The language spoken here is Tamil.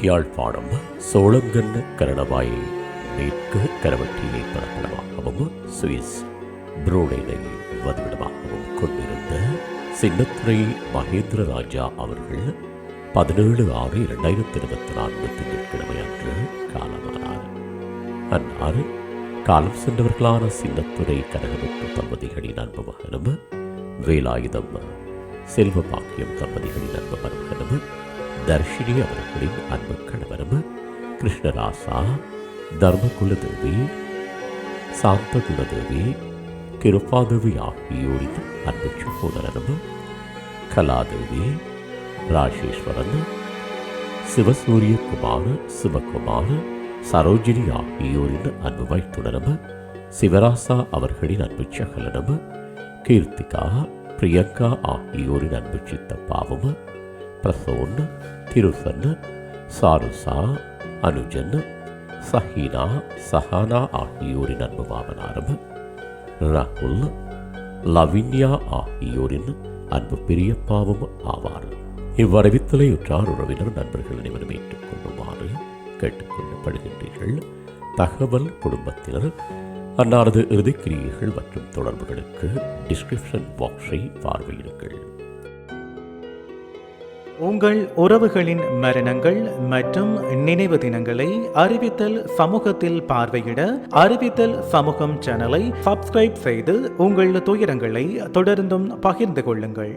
யாழ்ப்பாணம் சோழங்கன் கரணவாய் மேற்கு கரவட்டியை பரப்பளமாகவும் சுவிஸ் புரூனேனை வதிவிடமாகவும் கொண்டிருந்த சின்னத்துறை மகேந்திர ராஜா அவர்கள் 17/6/2024 திங்கட்கிழமை அன்று காலமானார். அன்னார் காலம் சென்றவர்களான சின்னத்துறை கனகமுத்து தம்பதிகளின் அன்பு மகனும் வேலாயுதம் செல்வ பாக்கியம் தம்பதிகளின் அன்பு மருமகனும் தர்ஷினி அவர்களின் அன்பு கணவரும் கிருஷ்ணராசா தர்மகுலதேவி சாந்தகுலதேவி கிருபாதேவி ஆகியோரின் அன்பு சகோதரனும் கலாதேவி ராஜேஸ்வரன் சிவசூரியகுமார் சிவகுமார் சரோஜினி ஆகியோரின் அன்பு மைத்துனரும் சிவராசா அவர்களின் அன்பு சகலனும் கீர்த்திகா பிரியங்கா ஆகியோரின் அன்பு சித்தப்பாவும் பிரசோன் திருசன் சாருசா அனுஜன் சஹீனா சஹானா ஆகியோரின் அன்பு மாமனாரும் ராகுல் லவின்யா ஆகியோரின் அன்பு பெரியப்பாவும் ஆவார். இவ்வரவித்தலை உற்றார் உறவினர் நண்பர்கள் அனைவரும் ஏற்றுக்கொள்ளுமாறு கேட்டுக்கொள்ளப்படுகின்றீர்கள். தகவல் குடும்பத்தினர் அன்னாரது இறுதிக்கிரியைகள் மற்றும் தொடர்புகளுக்கு டிஸ்கிரிப்ஷன் பாக்ஸை பார்வையிடுங்கள். உங்கள் உறவுகளின் மரணங்கள் மற்றும் நினைவு தினங்களை அறிவித்தல் சமூகத்தில் பார்வையிட அறிவித்தல் சமூகம் சேனலை சப்ஸ்கிரைப் செய்து உங்கள் துயரங்களை தொடர்ந்தும் பகிர்ந்து கொள்ளுங்கள்.